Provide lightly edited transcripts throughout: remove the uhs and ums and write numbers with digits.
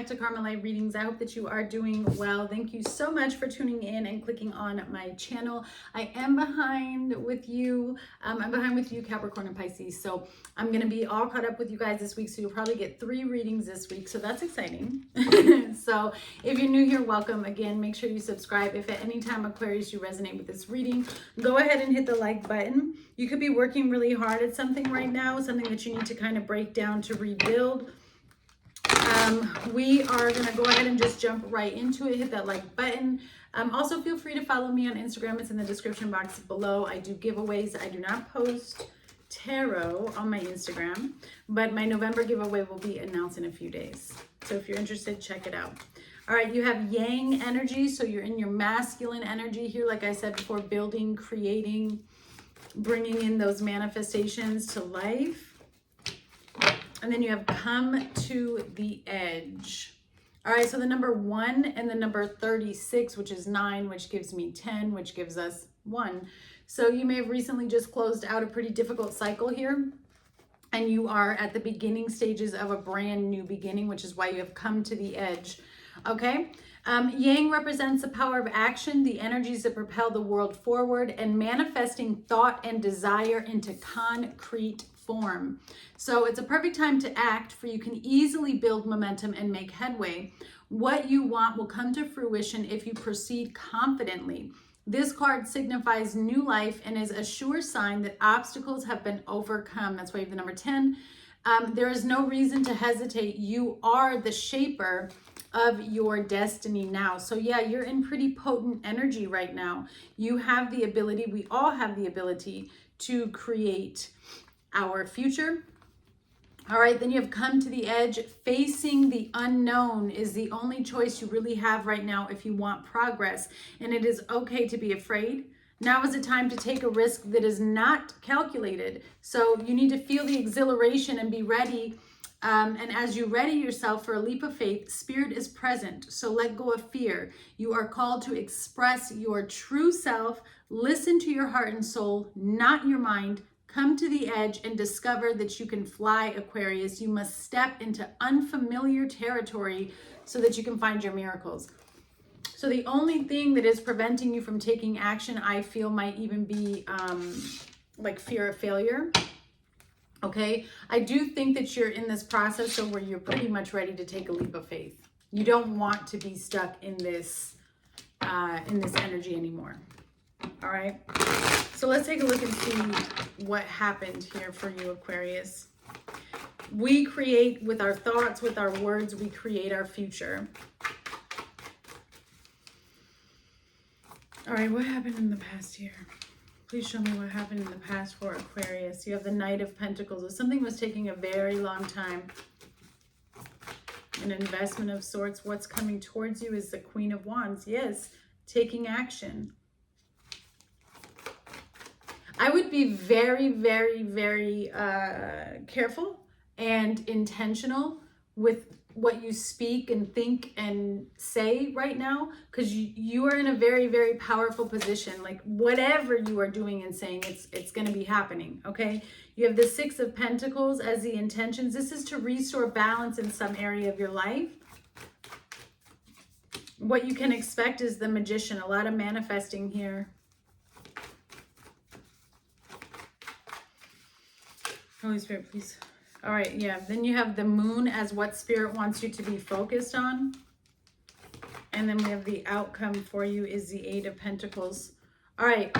back to Karma Light Readings. I hope that you are doing well. Thank you so much for tuning in and clicking on my channel. I am behind with you. I'm behind with you, Capricorn and Pisces. So I'm going to be all caught up with you guys this week. So you'll probably get 3 readings this week. So that's exciting. So if you're new here, welcome. Again, make sure you subscribe. If at any time, Aquarius, you resonate with this reading, go ahead and hit the like button. You could be working really hard at something right now, something that you need to kind of break down to rebuild. We are going to go ahead and just jump right into it. Hit that like button. Also, feel free to follow me on Instagram. It's in the description box below. I do giveaways. I do not post tarot on my Instagram, but my November giveaway will be announced in a few days. So if you're interested, check it out. All right, you have yang energy. So you're in your masculine energy here. Like I said before, building, creating, bringing in those manifestations to life. And then you have come to the edge. All right, so the number 1 and the number 36, which is 9, which gives me 10, which gives us 1. So you may have recently just closed out a pretty difficult cycle here. And you are at the beginning stages of a brand new beginning, which is why you have come to the edge. Okay. Yang represents the power of action, the energies that propel the world forward, and manifesting thought and desire into concrete form. So it's a perfect time to act, for you can easily build momentum and make headway. What you want will come to fruition if you proceed confidently. This card signifies new life and is a sure sign that obstacles have been overcome. That's why you have the number 10. There is no reason to hesitate. You are the shaper of your destiny now. So yeah, you're in pretty potent energy right now. You have the ability, we all have the ability to create our future. All right, then you have come to the edge. Facing the unknown is the only choice you really have right now if you want progress. And it is okay to be afraid. Now is the time to take a risk that is not calculated. So you need to feel the exhilaration and be ready. And as you ready yourself for a leap of faith, spirit is present. So let go of fear. You are called to express your true self. Listen to your heart and soul, not your mind. Come to the edge and discover that you can fly, Aquarius. You must step into unfamiliar territory so that you can find your miracles. So the only thing that is preventing you from taking action, I feel, might even be like fear of failure. Okay, I do think that you're in this process so where you're pretty much ready to take a leap of faith. You don't want to be stuck in this energy anymore. All right, so let's take a look and see what happened here for you, Aquarius. We create with our thoughts, with our words, we create our future. All right, what happened in the past year? Please show me what happened in the past for Aquarius. You have the Knight of Pentacles. If something was taking a very long time, an investment of sorts, what's coming towards you is the Queen of Wands. Yes, taking action. I would be very, very, very careful and intentional with what you speak and think and say right now, because you are in a very, very powerful position. Like whatever you are doing and saying, it's going to be happening. Okay. You have the 6 of Pentacles as the intentions. This is to restore balance in some area of your life. What you can expect is the Magician, a lot of manifesting here. Holy Spirit, please. All right, yeah. Then you have the Moon as what Spirit wants you to be focused on. And then we have the outcome for you is the 8 of Pentacles. All right.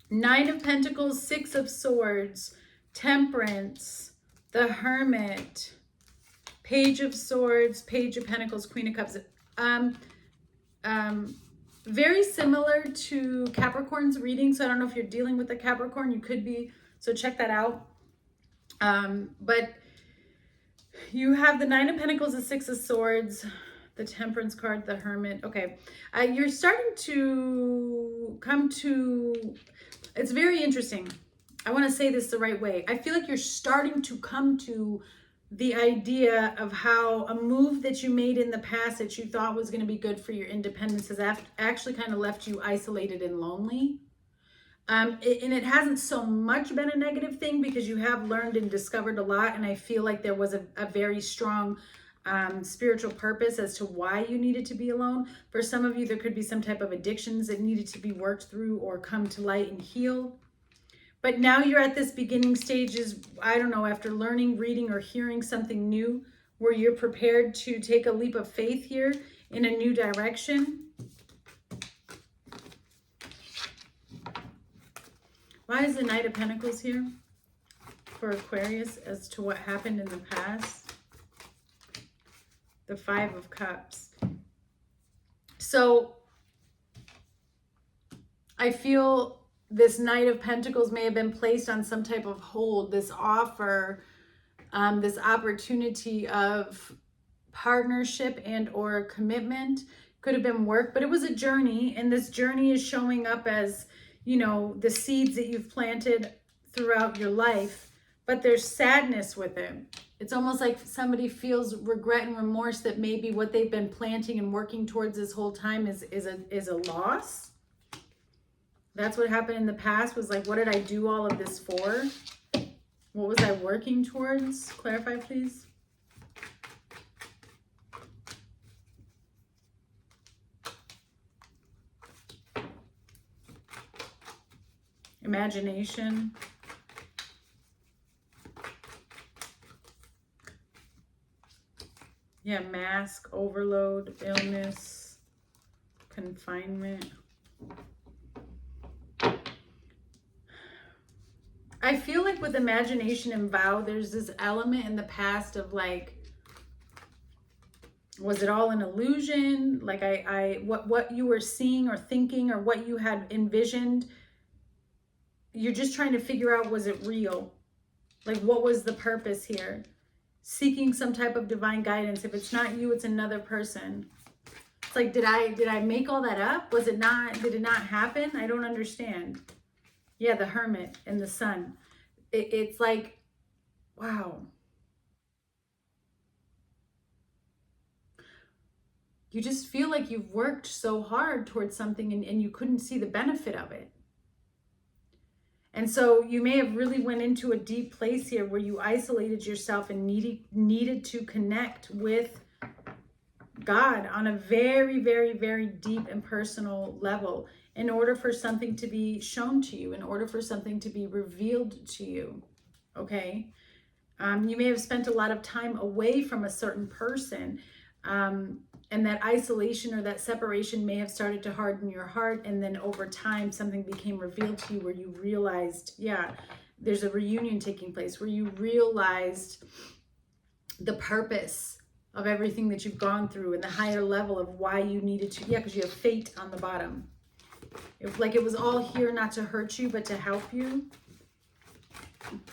9 of Pentacles, 6 of Swords, Temperance, the Hermit, Page of Swords, Page of Pentacles, Queen of Cups. Very similar to Capricorn's reading. So I don't know if you're dealing with a Capricorn. You could be. So check that out. But you have the 9 of Pentacles, the 6 of Swords, the Temperance card, the Hermit. Okay. You're starting to come to, it's very interesting. I want to say this the right way. I feel like you're starting to come to the idea of how a move that you made in the past that you thought was going to be good for your independence has actually kind of left you isolated and lonely. And it hasn't so much been a negative thing because you have learned and discovered a lot. And I feel like there was a very strong spiritual purpose as to why you needed to be alone. For some of you, there could be some type of addictions that needed to be worked through or come to light and heal. But now you're at this beginning stages, I don't know, after learning, reading, or hearing something new, where you're prepared to take a leap of faith here in a new direction. Why is the Knight of Pentacles here for Aquarius as to what happened in the past? The Five of Cups. So I feel this Knight of Pentacles may have been placed on some type of hold, this offer, this opportunity of partnership and or commitment. Could have been work, but it was a journey, and this journey is showing up as, you know, the seeds that you've planted throughout your life, but there's sadness with it. It's almost like somebody feels regret and remorse that maybe what they've been planting and working towards this whole time is a loss. That's what happened in the past, was like, what did I do all of this for? What was I working towards? Clarify, please. Imagination. Yeah, mask, overload, illness, confinement. I feel like with imagination and vow, there's this element in the past of like, was it all an illusion? Like what you were seeing or thinking or what you had envisioned, you're just trying to figure out, was it real? Like, what was the purpose here? Seeking some type of divine guidance. If it's not you, it's another person. It's like, did I make all that up? Was it not, did it not happen? I don't understand. Yeah, the Hermit and the Sun. It's like, wow. You just feel like you've worked so hard towards something and you couldn't see the benefit of it. And so you may have really went into a deep place here where you isolated yourself and needed to connect with God on a very, very, very deep and personal level in order for something to be shown to you, in order for something to be revealed to you, okay? You may have spent a lot of time away from a certain person, and that isolation or that separation may have started to harden your heart, and then over time something became revealed to you where you realized, yeah, there's a reunion taking place, where you realized the purpose of everything that you've gone through and the higher level of why you needed to, yeah, because you have fate on the bottom. Like it was all here not to hurt you, but to help you.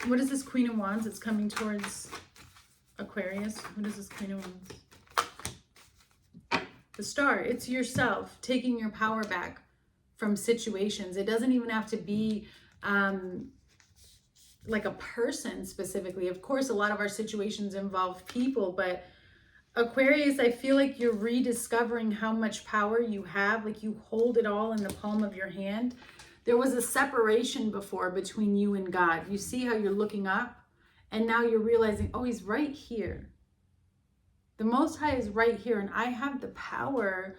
What is this Queen of Wands that's coming towards Aquarius? What is this Queen of Wands? The Star. It's yourself taking your power back from situations. It doesn't even have to be like a person specifically. Of course, a lot of our situations involve people, but Aquarius, I feel like you're rediscovering how much power you have. Like you hold it all in the palm of your hand. There was a separation before between you and God. You see how you're looking up and now you're realizing, oh, he's right here. The Most High is right here, and I have the power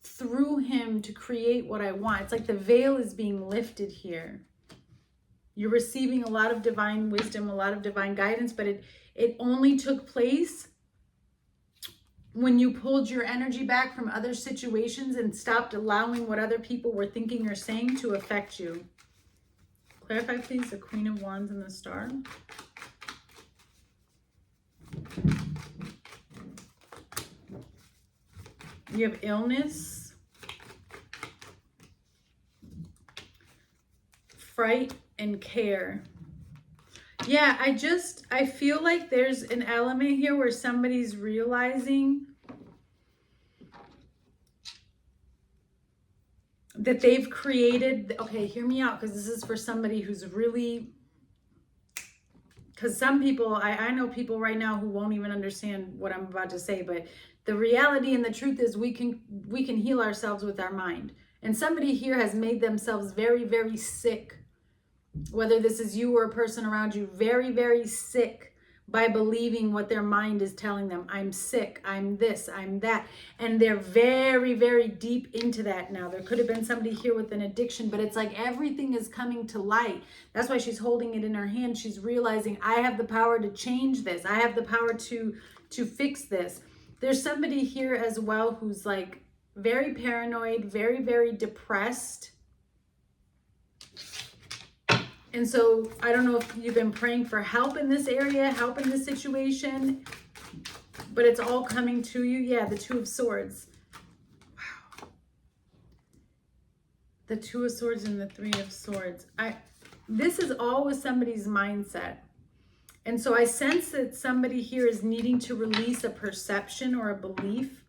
through him to create what I want. It's like the veil is being lifted here. You're receiving a lot of divine wisdom, a lot of divine guidance, but it only took place when you pulled your energy back from other situations and stopped allowing what other people were thinking or saying to affect you. Clarify, please, the Queen of Wands and the Star. You have illness, fright, and care. Yeah, I feel like there's an element here where somebody's realizing that they've created, okay, hear me out, because this is for somebody who's really, because some people, I know people right now who won't even understand what I'm about to say, but the reality and the truth is we can heal ourselves with our mind. And somebody here has made themselves very, very sick. Whether this is you or a person around you, very, very sick by believing what their mind is telling them. I'm sick, I'm this, I'm that. And they're very, very deep into that now. There could have been somebody here with an addiction, but it's like everything is coming to light. That's why she's holding it in her hand. She's realizing, I have the power to change this. I have the power to fix this. There's somebody here as well who's like very paranoid, very, very depressed. And so I don't know if you've been praying for help in this area, help in this situation, but it's all coming to you. Yeah, the Two of Swords. Wow. The Two of Swords and the Three of Swords. This is all with somebody's mindset. And so I sense that somebody here is needing to release a perception or a belief,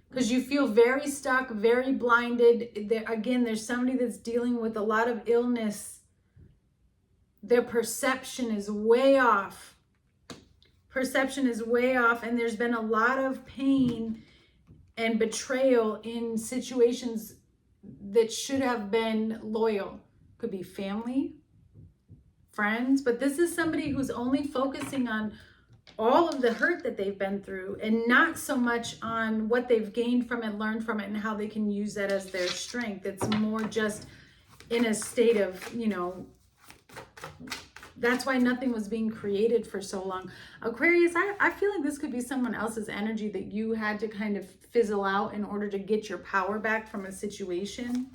because you feel very stuck, very blinded. Again, there's somebody that's dealing with a lot of illness. Their perception is way off. Perception is way off, and there's been a lot of pain and betrayal in situations that should have been loyal. Could be family, friends, but this is somebody who's only focusing on all of the hurt that they've been through and not so much on what they've gained from it, learned from it, and how they can use that as their strength. It's more just in a state of, you know, that's why nothing was being created for so long. Aquarius, I feel like this could be someone else's energy that you had to kind of fizzle out in order to get your power back from a situation.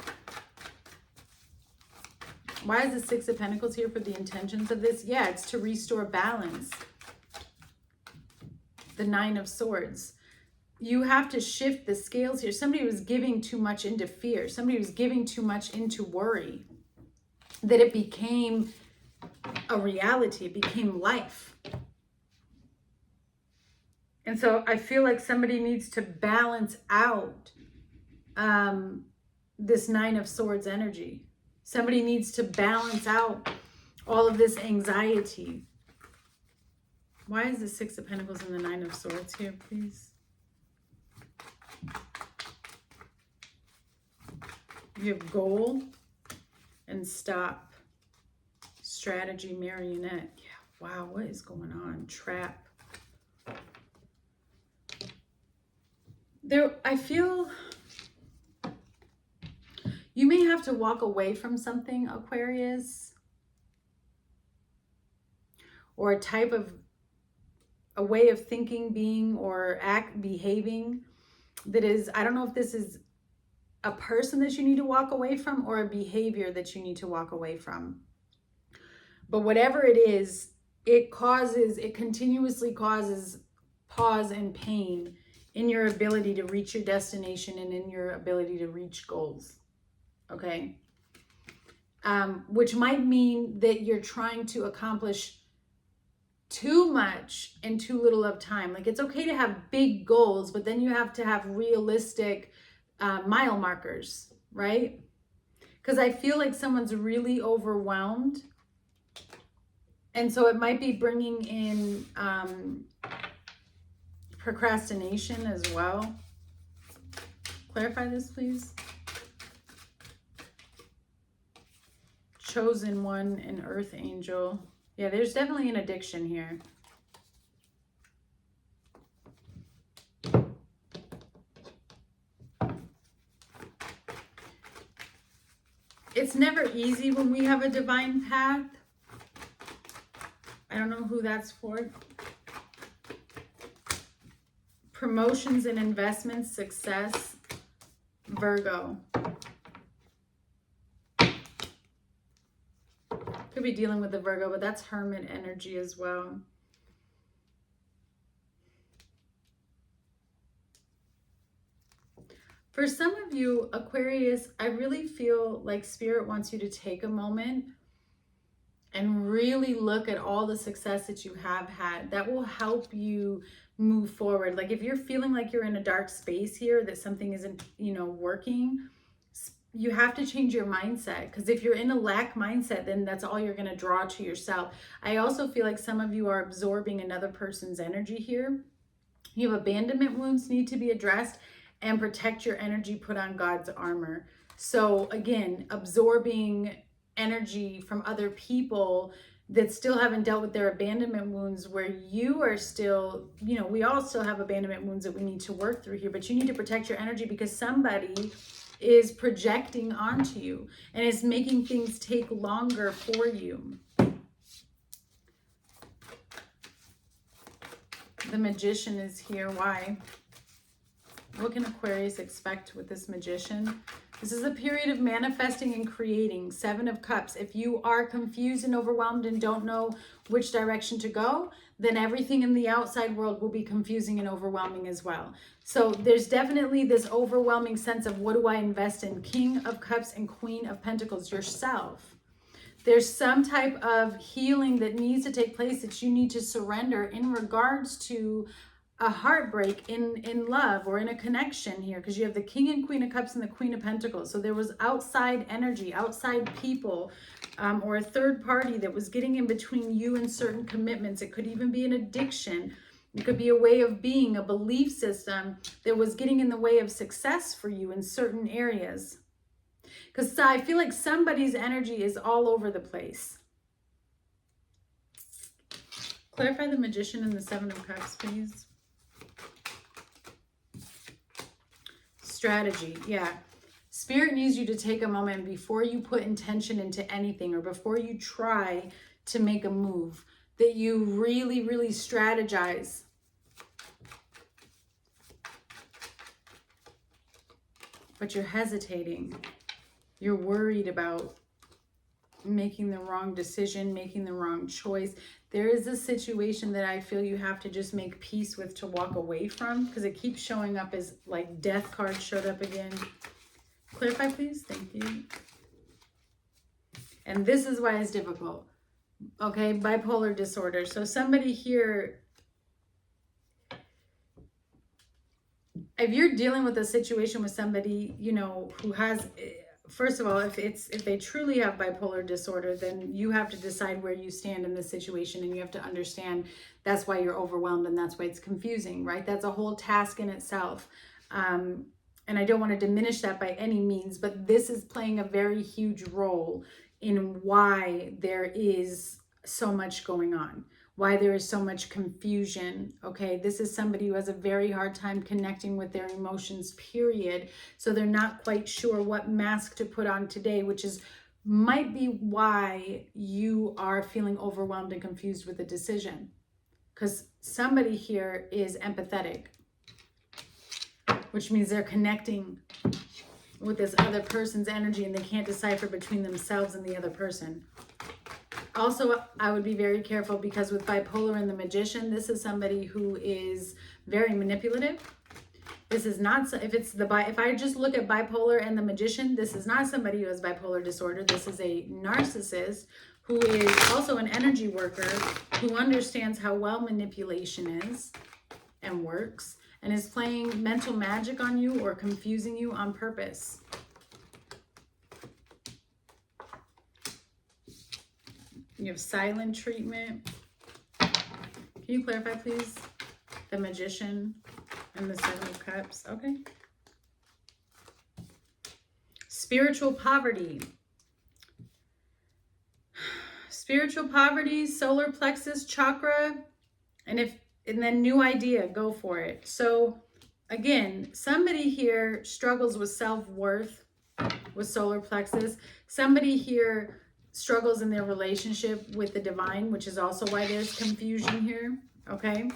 Why is the Six of Pentacles here for the intentions of this? Yeah, it's to restore balance. The Nine of Swords. You have to shift the scales here. Somebody was giving too much into fear. Somebody was giving too much into worry. That it became a reality. It became life. And so I feel like somebody needs to balance out this Nine of Swords energy. Somebody needs to balance out all of this anxiety. Why is the Six of Pentacles and the Nine of Swords here, please? You have goal and stop. Strategy, marionette. Yeah, wow, what is going on? Trap. I feel you may have to walk away from something, Aquarius, or a way of thinking, being, or behaving that is, I don't know if this is a person that you need to walk away from or a behavior that you need to walk away from. But whatever it is, it continuously causes pause and pain in your ability to reach your destination and in your ability to reach goals. Okay? Which might mean that you're trying to accomplish too much in too little of time. Like, it's okay to have big goals, but then you have to have realistic mile markers, right? Because I feel like someone's really overwhelmed. And so it might be bringing in procrastination as well. Clarify this, please. Chosen One and Earth Angel. Yeah, there's definitely an addiction here. It's never easy when we have a divine path. I don't know who that's for. Promotions and investments, success, Virgo. Could be dealing with the Virgo, but that's Hermit energy as well. For some of you, Aquarius, I really feel like Spirit wants you to take a moment and really look at all the success that you have had. That will help you move forward. Like, if you're feeling like you're in a dark space here, that something isn't, working, you have to change your mindset. Because if you're in a lack mindset, then that's all you're going to draw to yourself. I also feel like some of you are absorbing another person's energy here. You have abandonment wounds need to be addressed, and protect your energy, put on God's armor. So again, absorbing energy from other people that still haven't dealt with their abandonment wounds, where you are still, you know, we all still have abandonment wounds that we need to work through here, but you need to protect your energy because somebody is projecting onto you and is making things take longer for you. The Magician is here. Why? What can Aquarius expect with this Magician? This is a period of manifesting and creating. 7 of Cups. If you are confused and overwhelmed and don't know which direction to go, then everything in the outside world will be confusing and overwhelming as well. So there's definitely this overwhelming sense of, what do I invest in? King of Cups and Queen of Pentacles, yourself. There's some type of healing that needs to take place that you need to surrender in regards to a heartbreak in love or in a connection here, because you have the King and Queen of Cups and the Queen of Pentacles. So there was outside energy, outside people, or a third party that was getting in between you and certain commitments. It could even be an addiction. It could be a way of being, a belief system that was getting in the way of success for you in certain areas. Because I feel like somebody's energy is all over the place. Clarify the Magician and the 7 of Cups, please. Strategy, yeah. Spirit needs you to take a moment before you put intention into anything, or before you try to make a move, that you really, really strategize. But you're hesitating. You're worried about making the wrong decision, making the wrong choice. There is a situation that I feel you have to just make peace with, to walk away from, because it keeps showing up as like death card showed up again. Clarify, please. Thank you. And this is why it's difficult. Okay, bipolar disorder. So somebody here, if you're dealing with a situation with somebody, you know, who has, first of all, if they truly have bipolar disorder, then you have to decide where you stand in this situation, and you have to understand that's why you're overwhelmed and that's why it's confusing, right? That's a whole task in itself. And I don't want to diminish that by any means, but this is playing a very huge role in why there is so much going on, why there is so much confusion. Okay, this is somebody who has a very hard time connecting with their emotions, period. So they're not quite sure what mask to put on today, which is might be why you are feeling overwhelmed and confused with the decision, because somebody here is empathetic, which means they're connecting with this other person's energy and they can't decipher between themselves and the other person. Also, I would be very careful, because with bipolar and the Magician, this is somebody who is very manipulative. This is not, if I just look at bipolar and the Magician, this is not somebody who has bipolar disorder. This is a narcissist who is also an energy worker, who understands how well manipulation is and works, and is playing mental magic on you or confusing you on purpose. You have silent treatment. Can you clarify, please? The Magician and the 7 of Cups. Okay. Spiritual poverty. Spiritual poverty, solar plexus chakra, and then new idea, go for it. So again, somebody here struggles with self-worth with solar plexus. Somebody here struggles in their relationship with the divine, which is also why there's confusion here. Okay.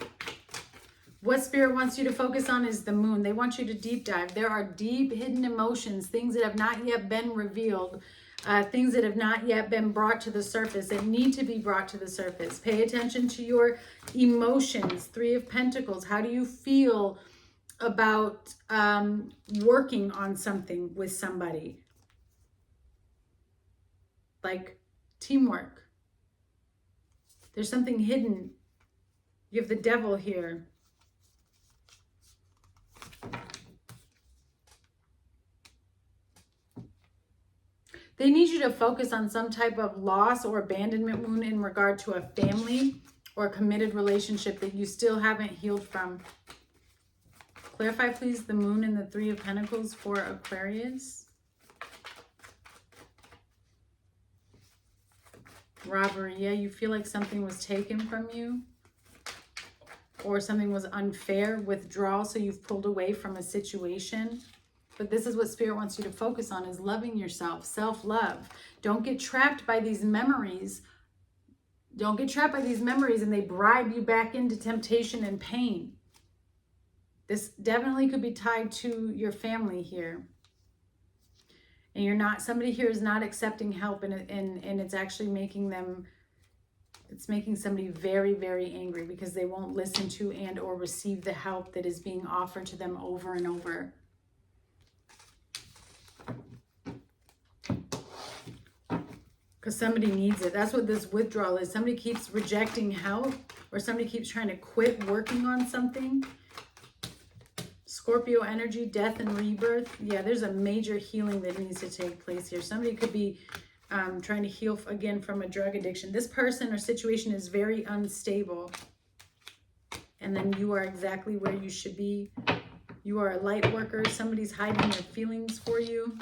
What Spirit wants you to focus on is the Moon. They want you to deep dive. There are deep hidden emotions, things that have not yet been revealed, things that have not yet been brought to the surface, that need to be brought to the surface. Pay attention to your emotions. 3 of Pentacles. How do you feel about working on something with somebody? Like teamwork. There's something hidden. You have the Devil here. They need you to focus on some type of loss or abandonment wound in regard to a family or a committed relationship that you still haven't healed from. Clarify, please, the Moon and the 3 of Pentacles for Aquarius. Robbery. Yeah, you feel like something was taken from you. Or something was unfair. Withdrawal. So you've pulled away from a situation. But this is what Spirit wants you to focus on, is loving yourself. Self-love. Don't get trapped by these memories. Don't get trapped by these memories and they bribe you back into temptation and pain. This definitely could be tied to your family here. And you're not, somebody here is not accepting help, and it's actually making them, it's making somebody very, very angry because they won't listen to and or receive the help that is being offered to them over and over. Because somebody needs it. That's what this withdrawal is. Somebody keeps rejecting help, or somebody keeps trying to quit working on something. Scorpio energy, death and rebirth. Yeah, there's a major healing that needs to take place here. Somebody could be trying to heal again from a drug addiction. This person or situation is very unstable. And then you are exactly where you should be. You are a light worker. Somebody's hiding their feelings for you.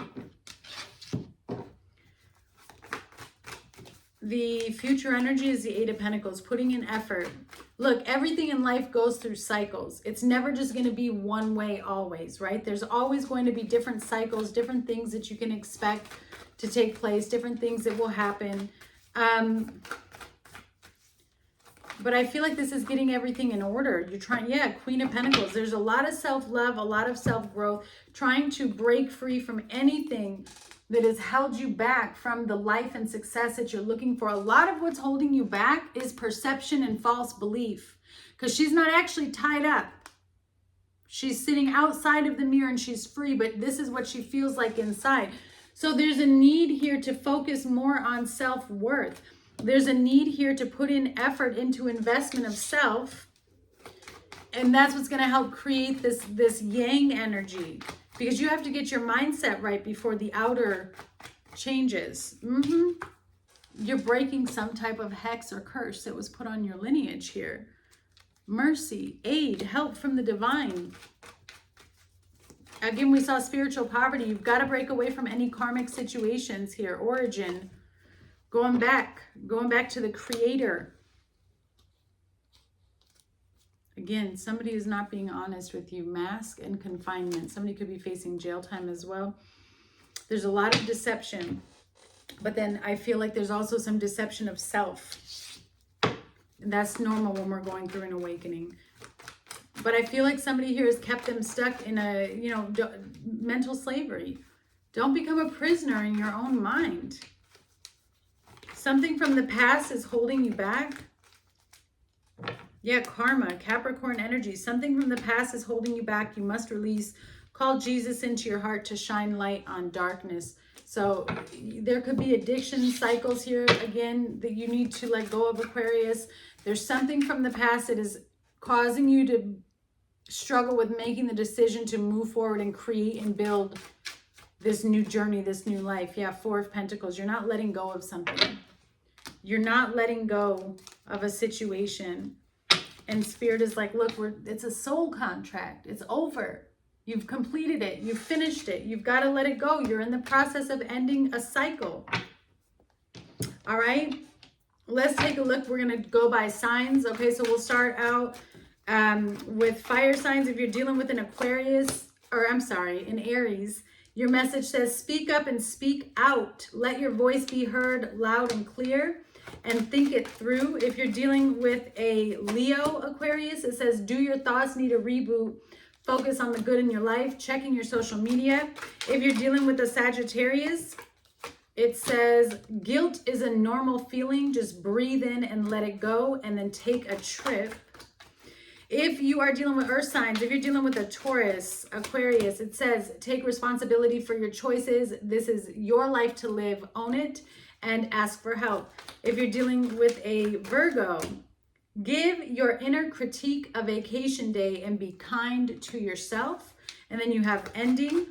The future energy is the Eight of Pentacles, putting in effort. Look, everything in life goes through cycles. It's never just going to be one way always, right? There's always going to be different cycles, different things that you can expect to take place, different things that will happen. But I feel like this is getting everything in order. You're trying, yeah, Queen of Pentacles. There's a lot of self-love, a lot of self-growth, trying to break free from anything that has held you back from the life and success that you're looking for. A lot of what's holding you back is perception and false belief, because she's not actually tied up. She's sitting outside of the mirror and she's free, but this is what she feels like inside. So there's a need here to focus more on self-worth. There's a need here to put in effort into investment of self. And that's what's going to help create this yang energy. Because you have to get your mindset right before the outer changes. You're breaking some type of hex or curse that was put on your lineage here. Mercy, aid, help from the divine. Again, we saw spiritual poverty. You've got to break away from any karmic situations here. Origin, going back to the creator. Again, somebody is not being honest with you. Mask and confinement. Somebody could be facing jail time as well. There's a lot of deception. But then I feel like there's also some deception of self. And that's normal when we're going through an awakening. But I feel like somebody here has kept them stuck in a, mental slavery. Don't become a prisoner in your own mind. Something from the past is holding you back. Yeah, karma, Capricorn energy. Something from the past is holding you back. You must release. Call Jesus into your heart to shine light on darkness. So there could be addiction cycles here, again, that you need to let go of, Aquarius. There's something from the past that is causing you to struggle with making the decision to move forward and create and build this new journey, this new life. Yeah, Four of Pentacles. You're not letting go of something. You're not letting go of a situation. And Spirit is like, look, it's a soul contract. It's over. You've completed it. You've finished it. You've got to let it go. You're in the process of ending a cycle. All right. Let's take a look. We're going to go by signs. Okay, so we'll start out with fire signs. If you're dealing with an Aquarius, an Aries, your message says, speak up and speak out. Let your voice be heard loud and clear. And think it through. If you're dealing with a Leo Aquarius, it says, do your thoughts need a reboot? Focus on the good in your life. Checking your social media. If you're dealing with a Sagittarius, it says, guilt is a normal feeling. Just breathe in and let it go, and then take a trip. If you are dealing with earth signs, if you're dealing with a Taurus, Aquarius, it says, take responsibility for your choices. This is your life to live. Own it. And ask for help. If you're dealing with a Virgo, give your inner critique a vacation day and be kind to yourself. And then you have ending.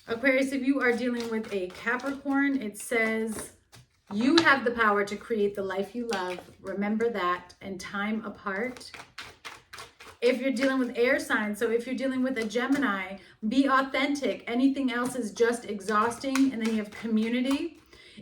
Aquarius, if you are dealing with a Capricorn, it says, you have the power to create the life you love. Remember that, and time apart. If you're dealing with air signs, so if you're dealing with a Gemini, be authentic. Anything else is just exhausting. And then you have community.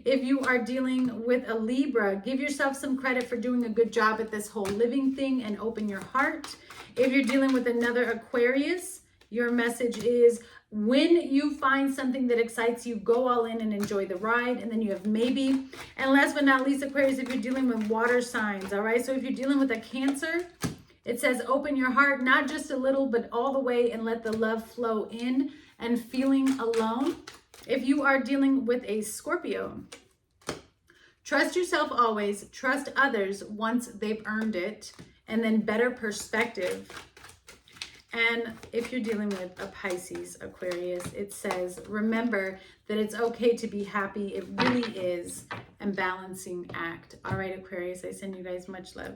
If you are dealing with a Libra, give yourself some credit for doing a good job at this whole living thing and open your heart. If you're dealing with another Aquarius, your message is when you find something that excites you, go all in and enjoy the ride. And then you have maybe. And last but not least, Aquarius, if you're dealing with water signs, all right? So if you're dealing with a Cancer, it says open your heart, not just a little, but all the way, and let the love flow in and feeling alone. If you are dealing with a Scorpio, trust yourself always, trust others once they've earned it, and then better perspective. And if you're dealing with a Pisces, Aquarius, it says, remember that it's okay to be happy. It really is a balancing act. All right, Aquarius, I send you guys much love.